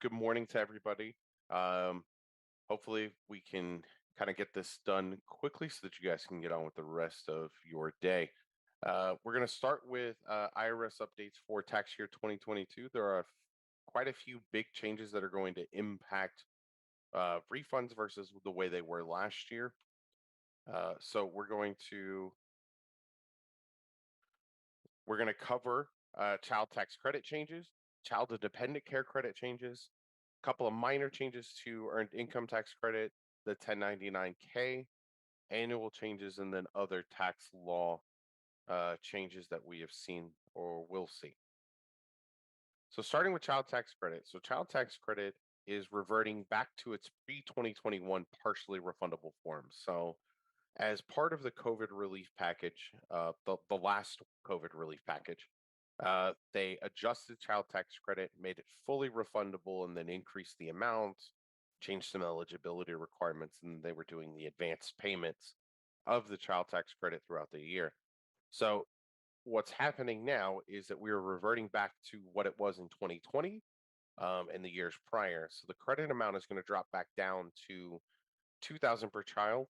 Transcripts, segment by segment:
Good morning to everybody. Um, Hopefully, we can kind of get this done quickly so that you guys can get on with the rest of your day. We're going to start with IRS updates for tax year 2022. There are quite a few big changes that are going to impact refunds versus the way they were last year. So we're going to cover child tax credit changes, child and dependent care credit changes, couple of minor changes to earned income tax credit, the 1099-K, annual changes, and then other tax law changes that we have seen or will see. So starting with child tax credit. So child tax credit is reverting back to its pre-2021 partially refundable form. So as part of the COVID relief package, the last COVID relief package, they adjusted child tax credit, made it fully refundable, and then increased the amount, changed some eligibility requirements, and they were doing the advanced payments of the child tax credit throughout the year. So what's happening now is that we are reverting back to what it was in 2020 and the years prior. So the credit amount is going to drop back down to 2,000 per child.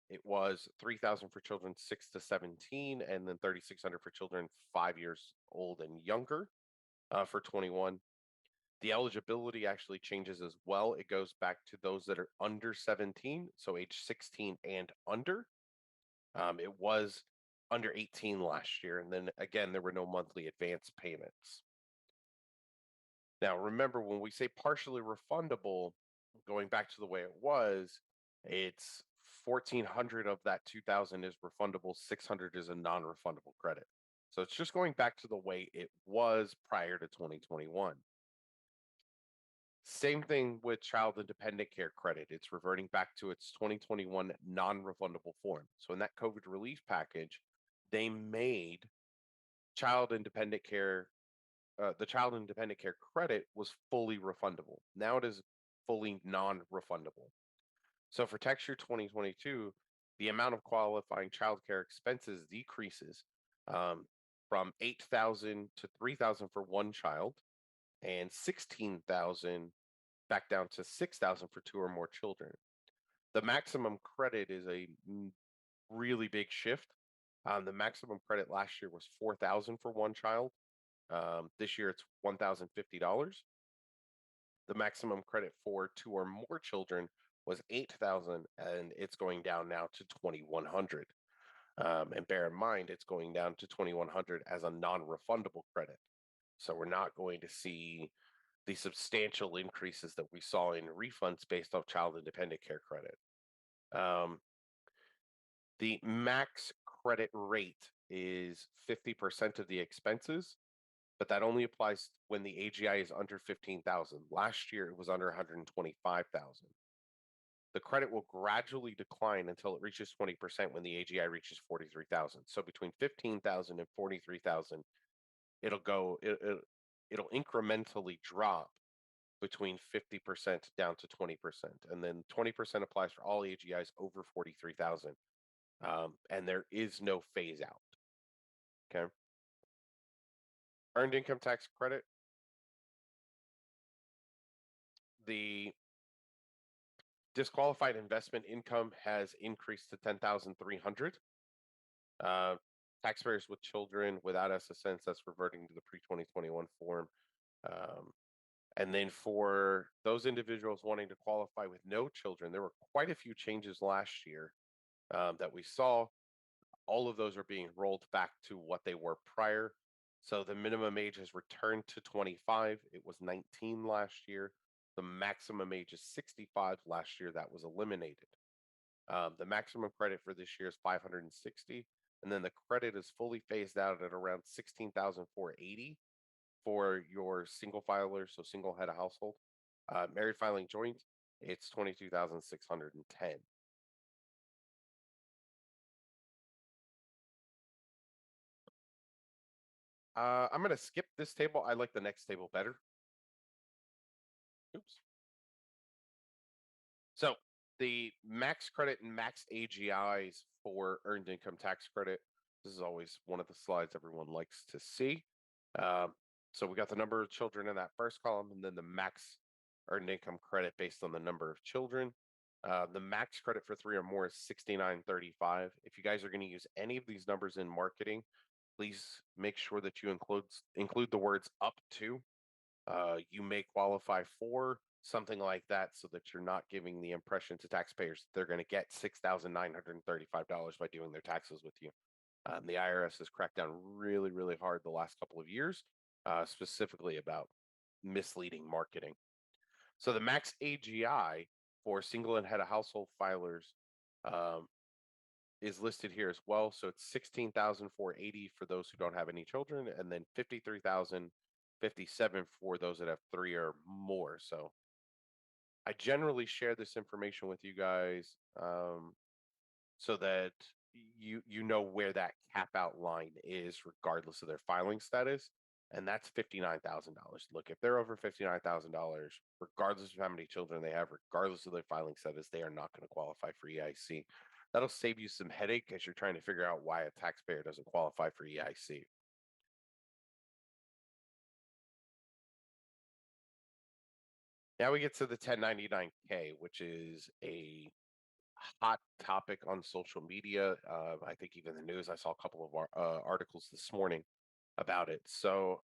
It was 3,000 for children 6 to 17, and then 3,600 for children 5 years old and younger for 21. The eligibility actually changes as well. It goes back to those that are under 17, so age 16 and under. It was under 18 last year, and then again, there were no monthly advance payments. Now, remember, when we say partially refundable, going back to the way it was, it's 1,400 of that 2,000 is refundable, 600 is a non-refundable credit. So it's just going back to the way it was prior to 2021. Same thing with child and dependent care credit. It's reverting back to its 2021 non-refundable form. So in that COVID relief package, they made child and dependent care the child and dependent care credit was fully refundable. Now it is fully non-refundable. So for tax year 2022, the amount of qualifying child care expenses decreases um, from 8,000 to 3,000 for one child, and 16,000 back down to 6,000 for two or more children. The maximum credit is a really big shift. The maximum credit last year was 4,000 for one child. This year it's $1,050. The maximum credit for two or more children was 8,000, and it's going down now to 2,100. And bear in mind, it's going down to 2,100 as a non-refundable credit. So we're not going to see the substantial increases that we saw in refunds based off child and dependent care credit. Um, the max credit rate is 50% of the expenses, but that only applies when the AGI is under 15,000. Last year it was under 125,000. The credit will gradually decline until it reaches 20% when the AGI reaches 43,000. So between 15,000 and 43,000, it'll go it'll incrementally drop between 50% down to 20%, and then 20% applies for all AGIs over 43,000. And there is no phase out. Okay. Earned income tax credit. The disqualified investment income has increased to 10,300. Uh, Taxpayers with children without SSNs, that's reverting to the pre-2021 form. Um, and then for those individuals wanting to qualify with no children, there were quite a few changes last year that we saw. All of those are being rolled back to what they were prior. So the minimum age has returned to 25. It was 19 last year. The maximum age is 65 last year. That was eliminated. The maximum credit for this year is 560, and then the credit is fully phased out at around 16,480 for your single filer, so single head of household. Married filing joint, it's 22,610. I'm going to skip this table. I like the next table better. Oops. So the max credit and max AGIs for earned income tax credit. This is always one of the slides everyone likes to see. Um, So we got the number of children in that first column, and then the max earned income credit based on the number of children. The max credit for 3 or more is $69.35. If you guys are going to use any of these numbers in marketing, please make sure that you include the words up to. You may qualify for something like that so that you're not giving the impression to taxpayers that they're going to get $6,935 by doing their taxes with you. The IRS has cracked down really, really hard the last couple of years, specifically about misleading marketing. So the max AGI for single and head of household filers um, is listed here as well. So it's 16,480 for those who don't have any children, and then 53,057 for those that have 3 or more. So I generally share this information with you guys so that you know where that cap out line is, regardless of their filing status, and that's $59,000. Look, if they're over $59,000, regardless of how many children they have, regardless of their filing status, they are not going to qualify for EIC. That'll save you some headache as you're trying to figure out why a taxpayer doesn't qualify for EIC. Now we get to the 1099K, which is a hot topic on social media. I think even the news, I saw a couple of articles this morning about it. So,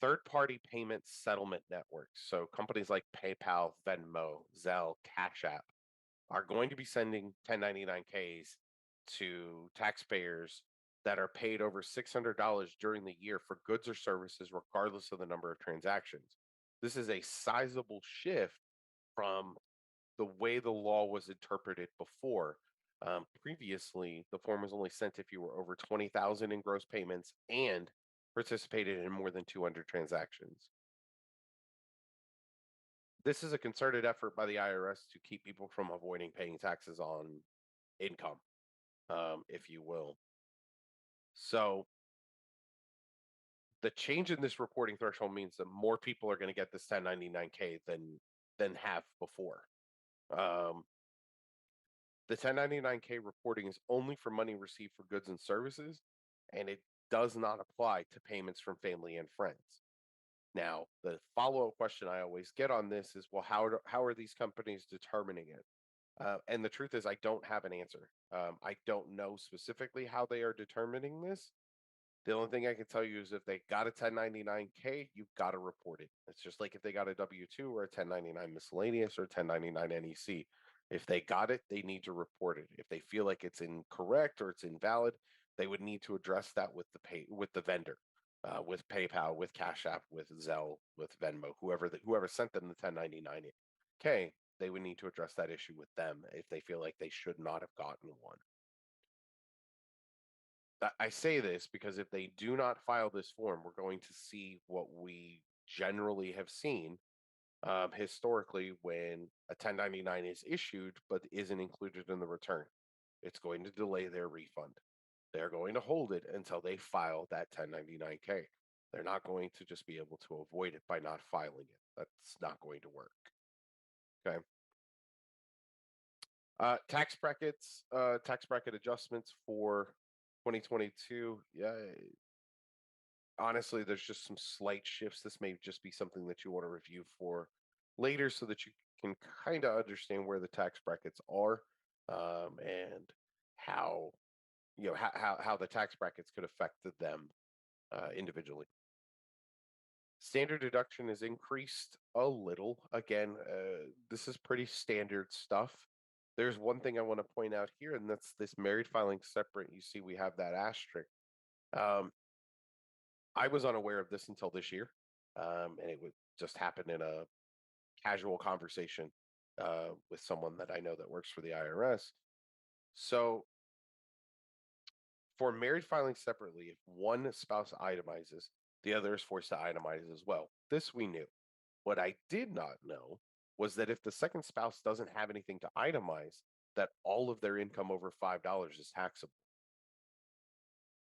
third party payment settlement networks, so companies like PayPal, Venmo, Zelle, Cash App, are going to be sending 1099Ks to taxpayers that are paid over $600 during the year for goods or services, regardless of the number of transactions. This is a sizable shift from the way the law was interpreted before. Previously, the form was only sent if you were over 20,000 in gross payments and participated in more than 200 transactions. This is a concerted effort by the IRS to keep people from avoiding paying taxes on income, if you will. So the change in this reporting threshold means that more people are going to get this 1099K than have before. The 1099K reporting is only for money received for goods and services, and it does not apply to payments from family and friends. Now, the follow-up question I always get on this is, well, how are these companies determining it? And the truth is, I don't have an answer. I don't know specifically how they are determining this. The only thing I can tell you is if they got a 1099K, you've got to report it. It's just like if they got a W-2 or a 1099 miscellaneous or 1099 NEC. If they got it, they need to report it. If they feel like it's incorrect or it's invalid, they would need to address that with the vendor, with PayPal, with Cash App, with Zelle, with Venmo, whoever sent them the 1099K. They would need to address that issue with them if they feel like they should not have gotten one. I say this because if they do not file this form, we're going to see what we generally have seen historically when a 1099 is issued but isn't included in the return. It's going to delay their refund. They're going to hold it until they file that 1099K. They're not going to just be able to avoid it by not filing it. That's not going to work. Okay. Tax bracket adjustments for 2022. Yeah, honestly, there's just some slight shifts. This may just be something that you want to review for later so that you can kind of understand where the tax brackets are and how how the tax brackets could affect them individually. Standard deduction is increased a little. Again, this is pretty standard stuff. There's one thing I want to point out here, and that's this married filing separate. You see, we have that asterisk. Um, I was unaware of this until this year, and it would just happen in a casual conversation with someone that I know that works for the IRS. So, for married filing separately, if one spouse itemizes, the other is forced to itemize as well. This we knew. What I did not know was that if the second spouse doesn't have anything to itemize, that all of their income over $5 is taxable.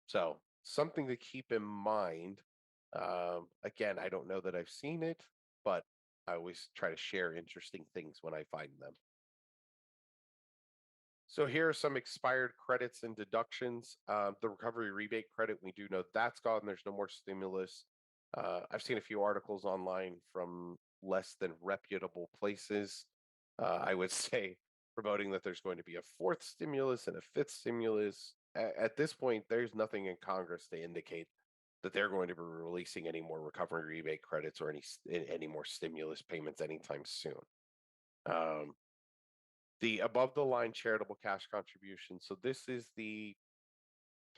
So, something to keep in mind. Again, I don't know that I've seen it, but I always try to share interesting things when I find them. So here are some expired credits and deductions. The recovery rebate credit, we do know that's gone. There's no more stimulus. I've seen a few articles online from less than reputable places. I would say promoting that there's going to be a fourth stimulus and a fifth stimulus. At this point, there's nothing in Congress to indicate that they're going to be releasing any more recovery rebate credits or any more stimulus payments anytime soon. Um, the above the line charitable cash contribution. So this is the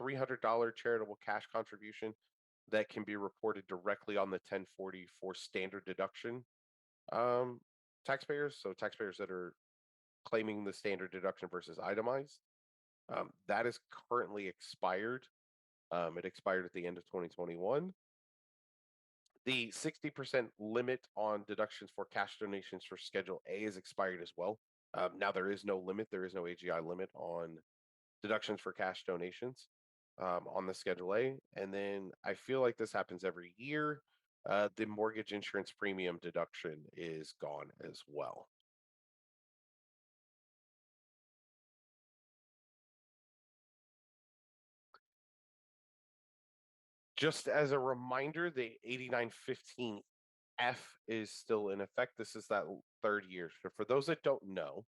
$300 charitable cash contribution that can be reported directly on the 1040 for standard deduction um, taxpayers. So taxpayers that are claiming the standard deduction versus itemized. That is currently expired. It expired at the end of 2021. The 60% limit on deductions for cash donations for Schedule A is expired as well. Now there is no limit. There is no AGI limit on deductions for cash donations on the Schedule A. And then I feel like this happens every year. The mortgage insurance premium deduction is gone as well. Just as a reminder, the 8915F is still in effect. This is that third year. So for those that don't know,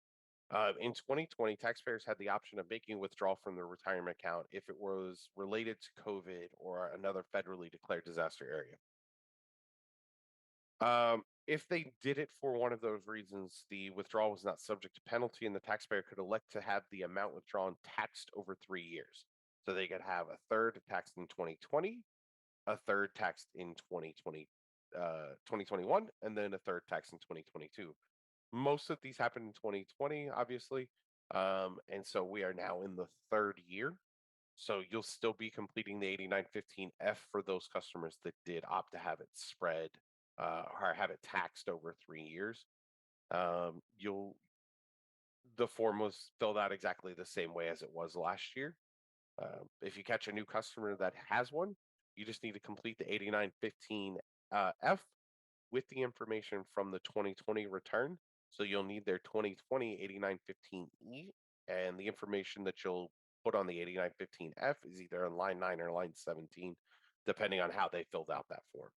in 2020, taxpayers had the option of making a withdrawal from their retirement account if it was related to COVID or another federally declared disaster area. If they did it for one of those reasons, the withdrawal was not subject to penalty, and the taxpayer could elect to have the amount withdrawn taxed over 3 years. So they could have a third taxed in 2020, a third taxed in 2021, and then a third taxed in 2022. Most of these happened in 2020, obviously. And so we are now in the third year. So you'll still be completing the 8915F for those customers that did opt to have it spread or have it taxed over 3 years. You'll the form was filled out exactly the same way as it was last year. If you catch a new customer that has one, you just need to complete the 8915 F with the information from the 2020 return. So you'll need their 2020 8915E, and the information that you'll put on the 8915F is either on line 9 or line 17, depending on how they filled out that form.